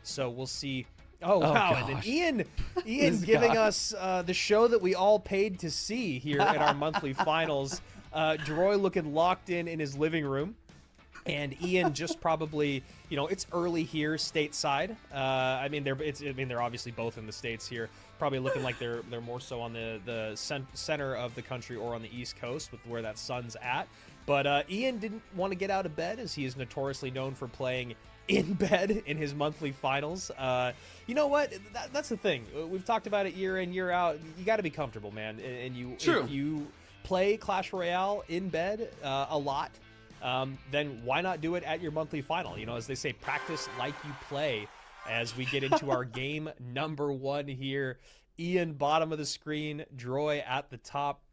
So we'll see. Oh, wow. Gosh. And then Ian giving us the show that we all paid to see here at our monthly finals. DROY looking locked in his living room. And Ian just probably, you know, it's early here stateside. I mean, they're obviously both in the States here. Probably looking like they're more so on the center of the country or on the East Coast with where that sun's at. But Ian didn't want to get out of bed, as he is notoriously known for playing in bed in his monthly finals. You know what? That's the thing. We've talked about it year in, year out. You got to be comfortable, man. And if you play Clash Royale in bed a lot, then why not do it at your monthly final? You know, as they say, practice like you play. As we get into our game number 1 here, Ian bottom of the screen, DROY at the top.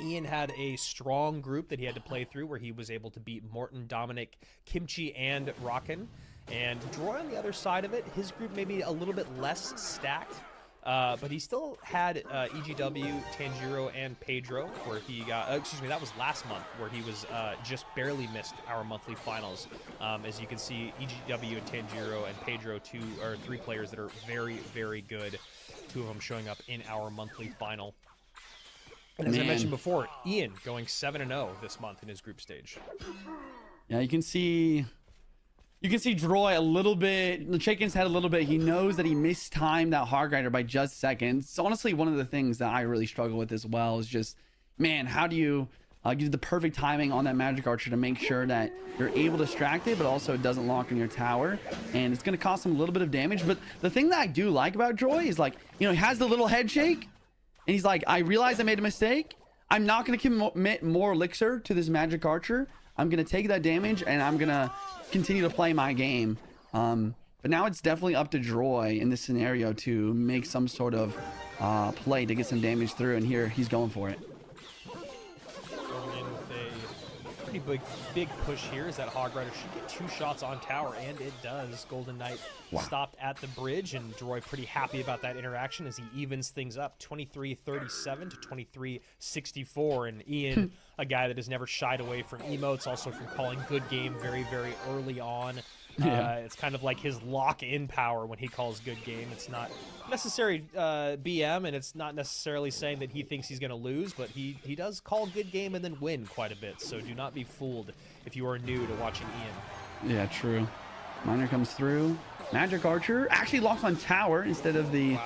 Ian had a strong group that he had to play through, where he was able to beat Morton, Dominic, Kimchi, and Rockin. And DROY on the other side of it, his group maybe a little bit less stacked. But he still had EGW, Tanjiro, and Pedro, where he got, excuse me, that was last month, where he was just barely missed our monthly finals. As you can see, EGW and Tanjiro and Pedro, 2 or 3 players that are very, very good. 2 of them showing up in our monthly final. And as I mentioned before, Ian going 7-0 this month in his group stage. Yeah, you can see DROY a little bit, shaking his head a little bit. He knows that he mistimed that hard grinder by just seconds. It's honestly one of the things that I really struggle with as well, is just, man, how do you get the perfect timing on that magic archer to make sure that you're able to distract it, but also it doesn't lock in your tower. And it's going to cost him a little bit of damage. But the thing that I do like about DROY is, like, you know, he has the little head shake, and he's like, I realize I made a mistake. I'm not going to commit more elixir to this magic archer. I'm going to take that damage, and I'm going to continue to play my game. But now it's definitely up to DROY in this scenario to make some sort of play to get some damage through, and here he's going for it. Going in with a pretty big push here, as that hog rider should get 2 shots on tower, and it does. Golden Knight stopped at the bridge, and DROY pretty happy about that interaction as he evens things up, 23-37 to 23-64. And Ian, a guy that has never shied away from emotes, also from calling good game very, very early on. It's kind of like his lock-in power when he calls good game. It's not necessary BM, and it's not necessarily saying that he thinks he's going to lose, but he does call good game and then win quite a bit. So do not be fooled if you are new to watching Ian. Yeah, true. Miner comes through. Magic Archer actually locks on tower instead of the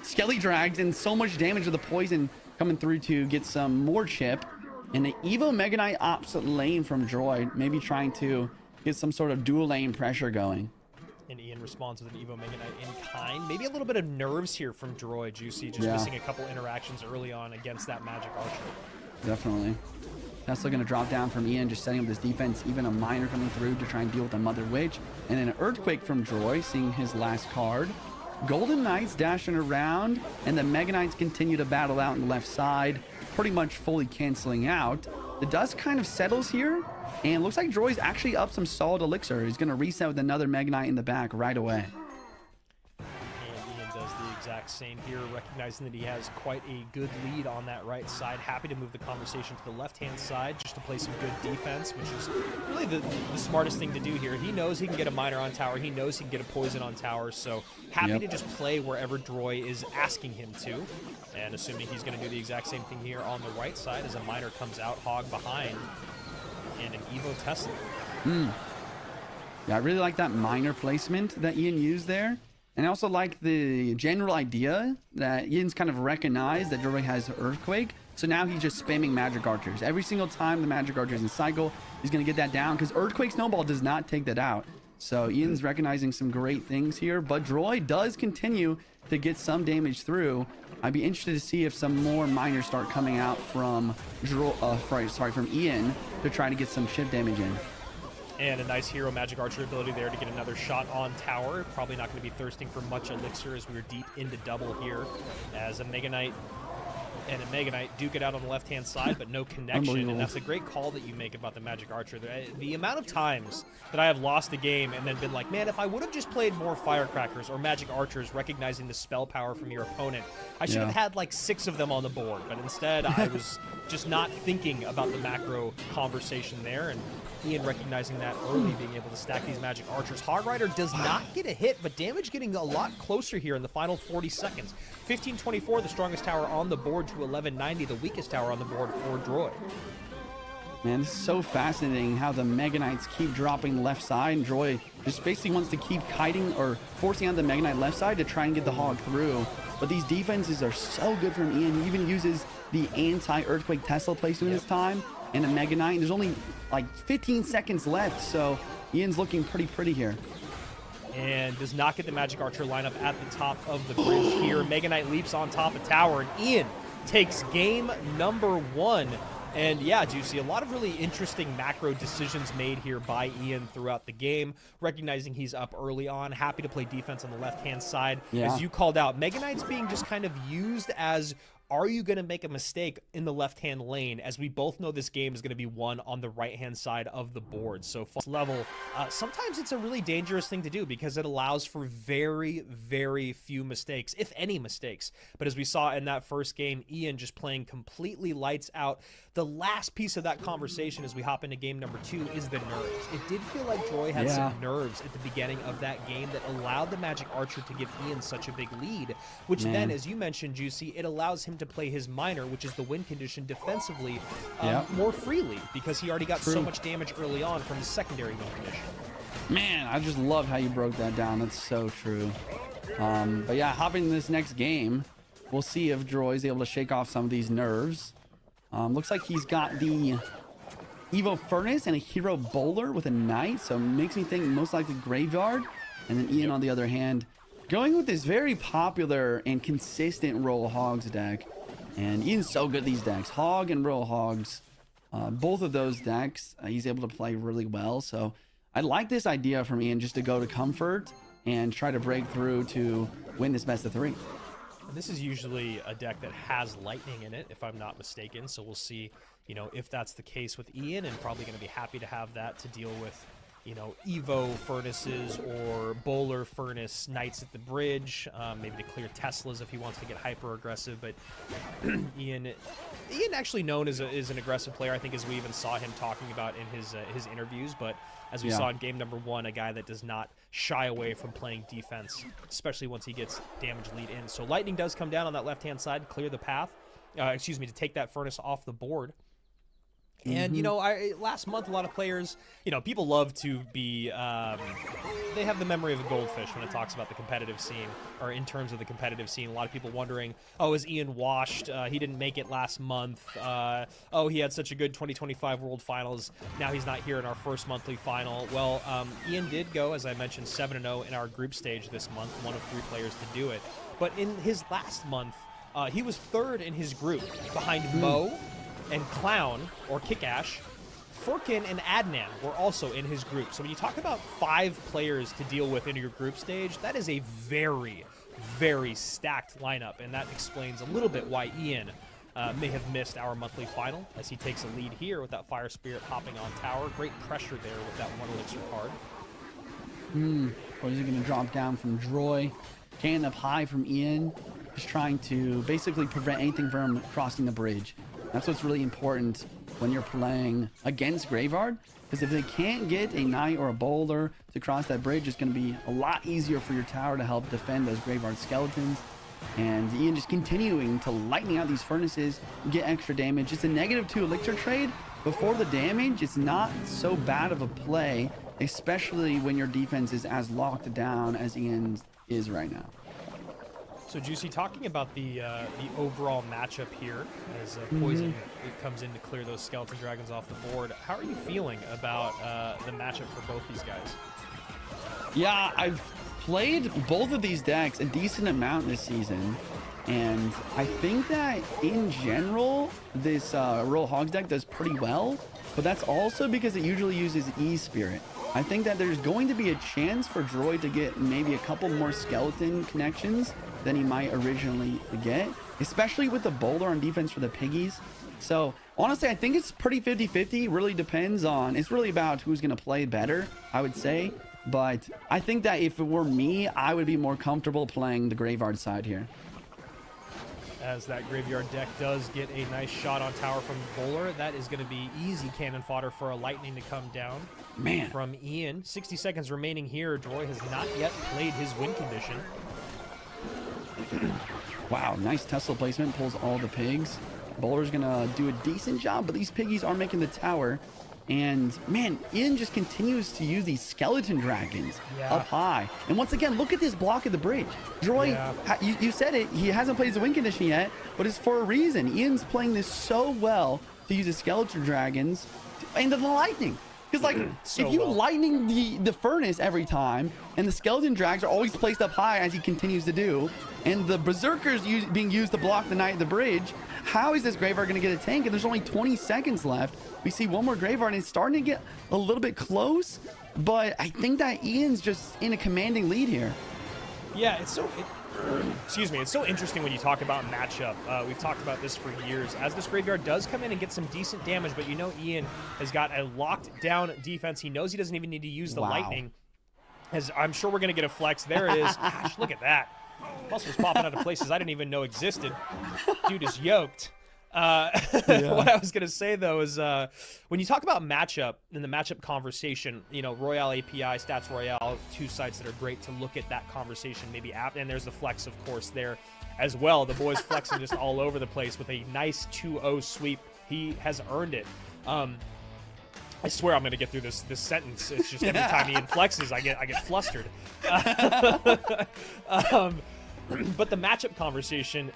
Skelly drags, and so much damage with the poison coming through to get some more chip. And the Evo Mega Knight opposite lane from DROY, maybe trying to get some sort of dual lane pressure going. And Ian responds with an Evo Mega Knight in kind. Maybe a little bit of nerves here from DROY, Juicy, just missing a couple interactions early on against that Magic Archer. Definitely. Tesla going to drop down from Ian, just setting up this defense. Even a Miner coming through to try and deal with the Mother Witch. And then an Earthquake from DROY, seeing his last card. Golden Knights dashing around, and the Mega Knights continue to battle out on the left side, pretty much fully canceling out. The dust kind of settles here, and it looks like DROY's actually up some solid elixir. He's going to reset with another Mega Knight in the back right away. And Ian does the exact same here, recognizing that he has quite a good lead on that right side. Happy to move the conversation to the left-hand side just to play some good defense, which is really the smartest thing to do here. He knows he can get a Miner on tower. He knows he can get a poison on tower, so happy to just play wherever DROY is asking him to. And assuming he's going to do the exact same thing here on the right side as a Miner comes out, hog behind, and an Evo Tesla. Yeah, I really like that Miner placement that Ian used there. And I also like the general idea that Ian's kind of recognized that DROY has Earthquake. So now he's just spamming Magic Archers. Every single time the Magic Archer's in cycle, he's going to get that down, because Earthquake Snowball does not take that out. So Ian's recognizing some great things here, but DROY does continue to get some damage through. I'd be interested to see if some more miners start coming out from from Ian to try to get some chip damage in. And a nice hero Magic Archer ability there to get another shot on tower. Probably not going to be thirsting for much elixir, as we're deep into double here, as a Mega Knight and a Mega Knight duke it out on the left-hand side, but no connection. And that's a great call that you make about the Magic Archer. The amount of times that I have lost a game and then been like, man, if I would have just played more Firecrackers or Magic Archers, recognizing the spell power from your opponent, I should have had like 6 of them on the board. But instead, I was just not thinking about the macro conversation there. And Ian recognizing that early, being able to stack these magic archers. Hog Rider does not get a hit, but damage getting a lot closer here in the final 40 seconds. 1524, the strongest tower on the board, to 1190, the weakest tower on the board for DROY. Man, this is so fascinating how the Mega Knights keep dropping left side, and DROY just basically wants to keep kiting or forcing on the Mega Knight left side to try and get the hog through. But these defenses are so good from Ian. He even uses the anti-Earthquake Tesla placement this time and a Mega Knight. There's only like 15 seconds left, so Ian's looking pretty here. And does not get the Magic Archer lineup at the top of the bridge here. Mega Knight leaps on top of tower, and Ian takes game number 1. And yeah, Juicy, a lot of really interesting macro decisions made here by Ian throughout the game, recognizing he's up early on, happy to play defense on the left-hand side. Yeah. As you called out, Mega Knight's being just kind of used as, are you going to make a mistake in the left-hand lane? As we both know, this game is going to be won on the right-hand side of the board. So level, sometimes it's a really dangerous thing to do because it allows for very, very few mistakes, if any mistakes. But as we saw in that first game, Ian just playing completely lights out. The last piece of that conversation as we hop into game number 2 is the nerves. It did feel like DROY had some nerves at the beginning of that game that allowed the Magic Archer to give Ian such a big lead, which then, as you mentioned, Juicy, it allows him to play his minor, which is the win condition, defensively more freely because he already got so much damage early on from his secondary win condition. Man, I just loved how you broke that down. That's so true. But yeah, hopping in this next game, we'll see if DROY is able to shake off some of these nerves. Looks like he's got the Evo Furnace and a Hero Bowler with a Knight, so makes me think most likely Graveyard. And then Ian, on the other hand, going with this very popular and consistent Royal Hogs deck. And Ian's so good at these decks. Hog and Royal Hogs, both of those decks, he's able to play really well. So I like this idea from Ian just to go to Comfort and try to break through to win this best of 3. This is usually a deck that has lightning in it, if I'm not mistaken. So we'll see, you know, if that's the case with Ian, and probably going to be happy to have that to deal with, you know, Evo Furnaces or Bowler Furnace Knights at the bridge, maybe to clear Teslas if he wants to get hyper aggressive. But Ian actually known as an aggressive player, I think, as we even saw him talking about in his interviews. But as we saw in game number 1, a guy that does not shy away from playing defense, especially once he gets damage lead in. So lightning does come down on that left-hand side, clear the path, to take that furnace off the board. And, you know, last month, a lot of players, you know, people love to be, they have the memory of a goldfish when it talks about the competitive scene, or in terms of the competitive scene. A lot of people wondering, oh, is Ian washed? He didn't make it last month. Oh, he had such a good 2025 World Finals. Now he's not here in our first monthly final. Well, Ian did go, as I mentioned, 7-0 in our group stage this month, one of 3 players to do it. But in his last month, he was 3rd in his group, behind Mo and Clown, or Kickash. Furkin and Adnan were also in his group. So when you talk about 5 players to deal with in your group stage, that is a very, very stacked lineup. And that explains a little bit why Ian may have missed our monthly final, as he takes a lead here with that Fire Spirit hopping on tower. Great pressure there with that 1 elixir card. Or is he going to drop down from DROY? Can up high from Ian. Just trying to basically prevent anything from crossing the bridge. That's what's really important when you're playing against Graveyard, because if they can't get a Knight or a Bowler to cross that bridge, it's going to be a lot easier for your tower to help defend those Graveyard skeletons. And Ian just continuing to lightning out these furnaces, get extra damage. It's a -2 elixir trade. Before the damage, it's not so bad of a play, especially when your defense is as locked down as Ian's is right now. So, Juicy, talking about the overall matchup here, as Poison it comes in to clear those Skeleton Dragons off the board, how are you feeling about the matchup for both these guys? Yeah, I've played both of these decks a decent amount this season, and I think that in general, this Royal Hogs deck does pretty well, but that's also because it usually uses E-Spirit. I think that there's going to be a chance for DROY to get maybe a couple more skeleton connections than he might originally get, especially with the Boulder on defense for the Piggies. So honestly, I think it's pretty 50-50. Really depends on, it's really about who's going to play better, I would say. But I think that if it were me, I would be more comfortable playing the Graveyard side here. as that graveyard deck does get a nice shot on tower from Bowler. That is going to be easy cannon fodder for a lightning to come down. Man. From Ian. 60 seconds remaining here. DROY has not yet played his win condition. Wow, nice Tesla placement. Pulls all the pigs. Bowler's going to do a decent job, but these piggies are making the tower. And man, Ian just continues to use these skeleton dragons up high. And once again, look at this block of the bridge. DROY, you said it, he hasn't played his win condition yet, but it's for a reason. Ian's playing this so well to use the skeleton dragons and the lightning. Because like, if you lightning the furnace every time, and the skeleton drags are always placed up high as he continues to do, and the berserkers being used to block the knight at the bridge, how is this graveyard going to get a tank? And there's only 20 seconds left. We see one more graveyard, and it's starting to get a little bit close, but I think that Ian's just in a commanding lead here. Yeah, it's so... excuse me, it's so interesting when you talk about matchup. We've talked about this for years. As this graveyard does come in and get some decent damage, but you know Ian has got a locked down defense. He knows he doesn't even need to use the lightning. As I'm sure we're going to get a flex. There it is. Gosh, look at that. Muscles popping out of places I didn't even know existed. Dude is yoked. What I was going to say, though, is when you talk about matchup, in the matchup conversation, you know, Royale API, Stats Royale, two sites that are great to look at that conversation maybe after. And there's the flex, of course, there as well. The boys flexing just all over the place with a nice 2-0 sweep. He has earned it. I swear I'm going to get through this sentence. It's just every time Ian flexes, I get flustered. But the matchup conversation,